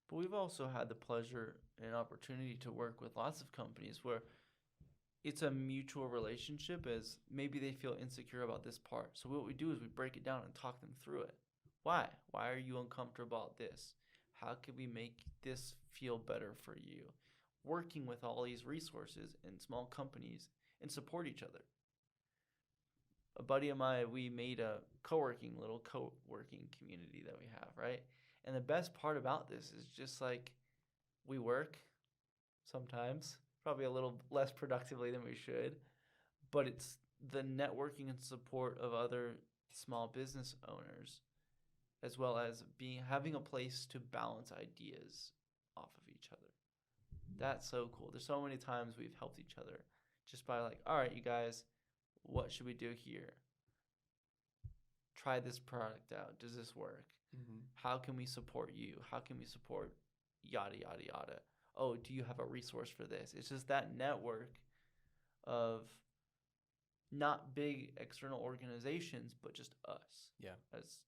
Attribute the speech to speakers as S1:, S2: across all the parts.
S1: But we've also had the pleasure and opportunity to work with lots of companies where it's a mutual relationship, as maybe they feel insecure about this part. So what we do is we break it down and talk them through it. Why? Why are you uncomfortable about this? How can we make this feel better for you? Working with all these resources and small companies and support each other. A buddy of mine, we made a little co-working community that we have, right? And the best part about this is just like we work sometimes, probably a little less productively than we should, but it's the networking and support of other small business owners, as well as having a place to bounce ideas off of each other. That's so cool. There's so many times we've helped each other just by like, all right, you guys, what should we do here? Try this product out. Does this work?
S2: Mm-hmm.
S1: How can we support you? How can we support yada, yada, yada? Oh, do you have a resource for this? It's just that network of not big external organizations, but just us.
S2: Yeah.
S1: As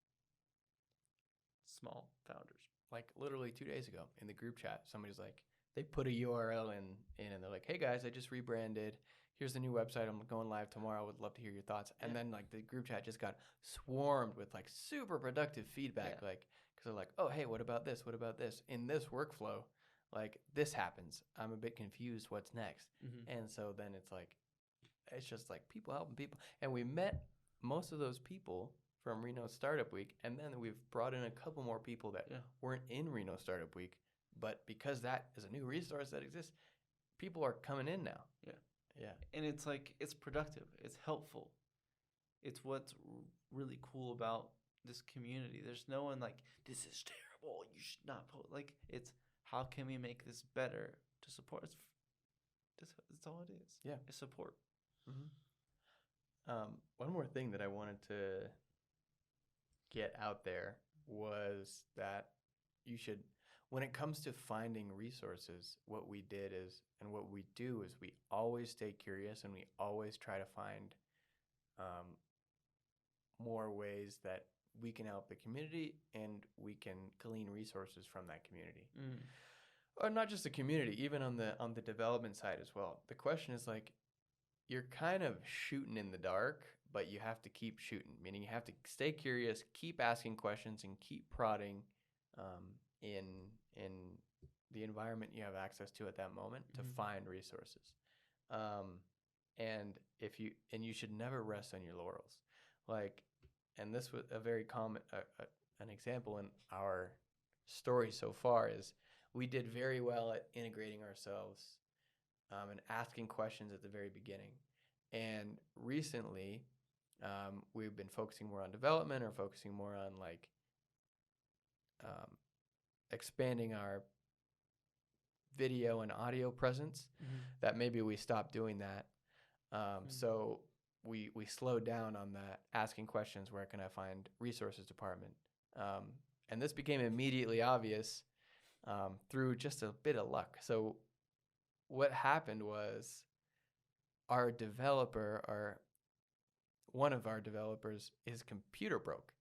S1: small founders.
S2: Like literally 2 days ago in the group chat, somebody's like, they put a URL in and they're like, hey guys, I just rebranded. Here's the new website. I'm going live tomorrow. Would love to hear your thoughts. And then like the group chat just got swarmed with like super productive feedback.
S1: Yeah.
S2: Like, because they're like, oh, hey, what about this? What about this? In this workflow, like this happens. I'm a bit confused. What's next?
S1: Mm-hmm.
S2: And so then it's just like people helping people. And we met most of those people from Reno Startup Week. And then we've brought in a couple more people that weren't in Reno Startup Week. But because that is a new resource that exists, people are coming in now.
S1: Yeah.
S2: Yeah.
S1: And it's like, it's productive. It's helpful. It's what's really cool about this community. There's no one like, this is terrible. You should not post. Like, it's how can we make this better to support? That's all it is.
S2: Yeah.
S1: It's support.
S2: Mm-hmm. One more thing that I wanted to get out there was that you should, when it comes to finding resources, what we did is, and what we do is we always stay curious and we always try to find more ways that we can help the community and we can glean resources from that community. Or not just the community, even on the development side as well. The question is like, you're kind of shooting in the dark, but you have to keep shooting, meaning you have to stay curious, keep asking questions, and keep prodding in the environment you have access to at that moment to find resources. And you should never rest on your laurels. Like, and this was a very common an example in our story so far is we did very well at integrating ourselves and asking questions at the very beginning. And recently, we've been focusing more on development or focusing more on like expanding our video and audio presence. That maybe we stopped doing that. So we slowed down on that asking questions, where can I find resources department? And this became immediately obvious through just a bit of luck. So what happened was one of our developers, his computer broke.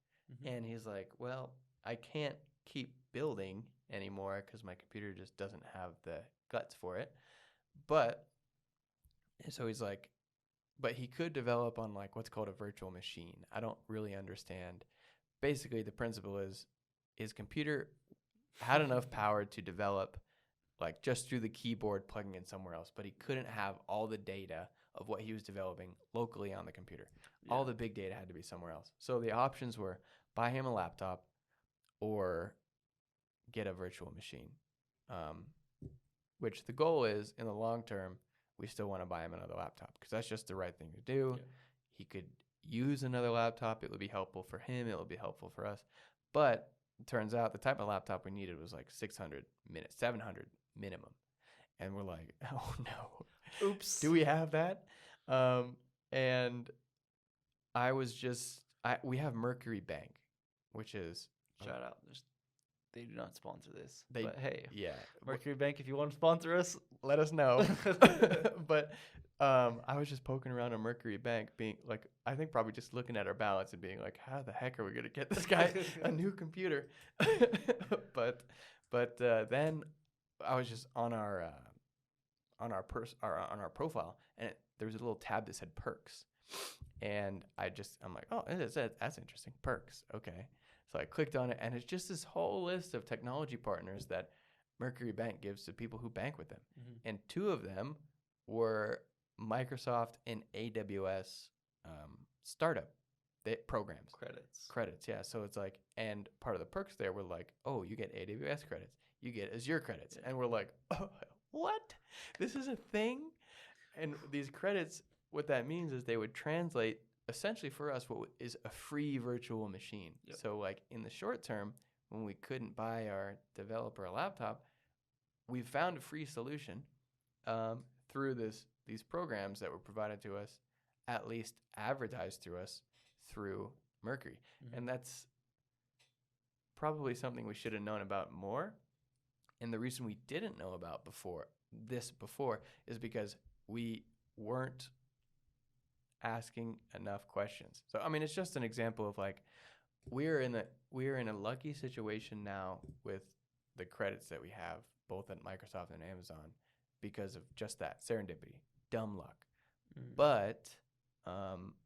S2: And he's like, well, I can't keep building anymore because my computer just doesn't have the guts for it. But so he's like, but he could develop on like what's called a virtual machine. I don't really understand. Basically, the principle is his computer had enough power to develop like just through the keyboard plugging in somewhere else, but he couldn't have all the data of what he was developing locally on the computer. Yeah. All the big data had to be somewhere else. So the options were buy him a laptop or get a virtual machine, which the goal is in the long term, we still want to buy him another laptop because that's just the right thing to do. Yeah. He could use another laptop. It would be helpful for him. It would be helpful for us. But it turns out the type of laptop we needed was like 700 minimum. And we're like, oh no.
S1: Oops.
S2: Do we have that? And we have Mercury Bank, which is...
S1: Shout out. They do not sponsor this. But hey,
S2: yeah,
S1: Mercury Bank, if you want to sponsor us,
S2: let us know. But I was just poking around on Mercury Bank, being like, I think probably just looking at our balance and being like, how the heck are we going to get this guy a new computer? But But then I was just on our on our profile, and there was a little tab that said perks, and I'm like, oh, that's interesting, perks, okay. So I clicked on it, and it's just this whole list of technology partners that Mercury Bank gives to people who bank with them, and two of them were Microsoft and AWS startup programs. Credits, yeah. So it's like, and part of the perks there were like, oh, you get AWS credits, you get Azure credits, and we're like, oh, what? This is a thing? And these credits, what that means is they would translate essentially for us what is a free virtual machine. Yep. So like in the short term, when we couldn't buy our developer a laptop, we found a free solution through these programs that were provided to us, at least advertised to us through Mercury. And that's probably something we should have known about more. And the reason we didn't know about before is because we weren't asking enough questions. So I mean, it's just an example of like we're in a lucky situation now with the credits that we have both at Microsoft and Amazon because of just that serendipity, dumb luck. But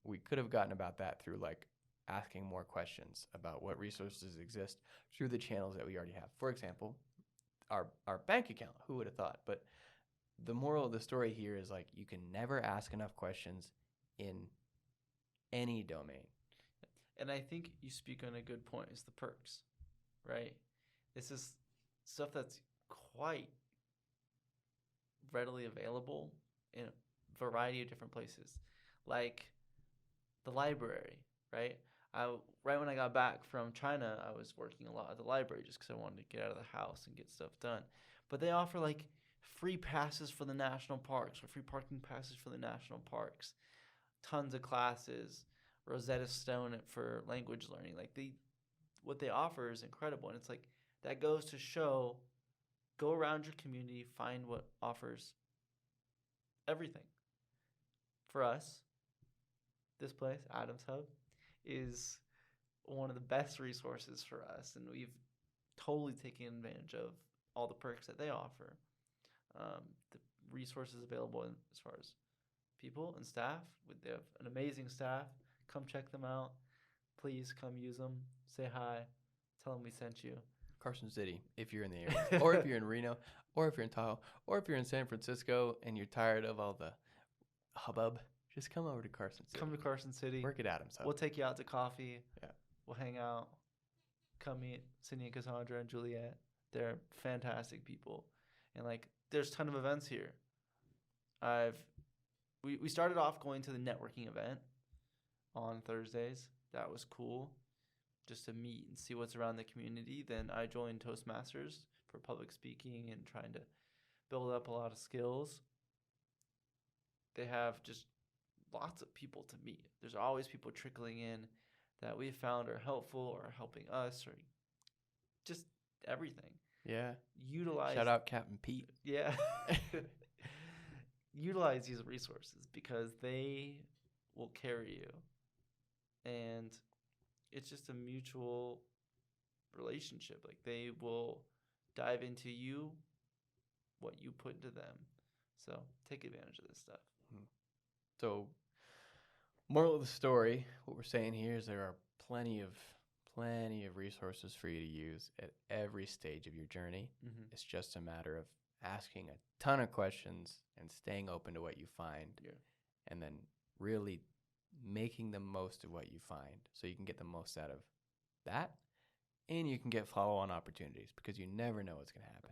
S2: we could have gotten about that through like asking more questions about what resources exist through the channels that we already have. For example, our bank account. Who would have thought? But the moral of the story here is like you can never ask enough questions in any domain.
S1: And I think you speak on a good point. Is the perks, right? This is stuff that's quite readily available in a variety of different places, like the library, right? Right when I got back from China, I was working a lot at the library just because I wanted to get out of the house and get stuff done. But they offer like free passes for the national parks or free parking passes for the national parks, tons of classes, Rosetta Stone for language learning. Like what they offer is incredible, and it's like that goes to show, go around your community, find what offers everything. For us, this place, Adams Hub, is one of the best resources for us, and we've totally taken advantage of all the perks that they offer. The resources available as far as people and staff. They have an amazing staff. Come check them out. Please come use them. Say hi. Tell them we sent you.
S2: Carson City, if you're in the area, or if you're in Reno, or if you're in Tahoe, or if you're in San Francisco and you're tired of all the hubbub, just come over to Carson City.
S1: Come to Carson City.
S2: Work at Adams Hub.
S1: We'll take you out to coffee.
S2: Yeah.
S1: We'll hang out. Come meet Cindy and Cassandra and Juliet. They're fantastic people. And like there's a ton of events here. We started off going to the networking event on Thursdays. That was cool, just to meet and see what's around the community. Then I joined Toastmasters for public speaking and trying to build up a lot of skills. They have just lots of people to meet. There's always people trickling in that we found are helpful or helping us or just everything.
S2: Yeah.
S1: Utilize.
S2: Shout out Captain Pete.
S1: Yeah. Utilize these resources because they will carry you. And it's just a mutual relationship. Like they will dive into you, what you put into them. So take advantage of this stuff.
S2: So moral of the story, what we're saying here is there are plenty of resources for you to use at every stage of your journey. It's just a matter of asking a ton of questions and staying open to what you find, and then really making the most of what you find so you can get the most out of that, and you can get follow-on opportunities because you never know what's going to happen.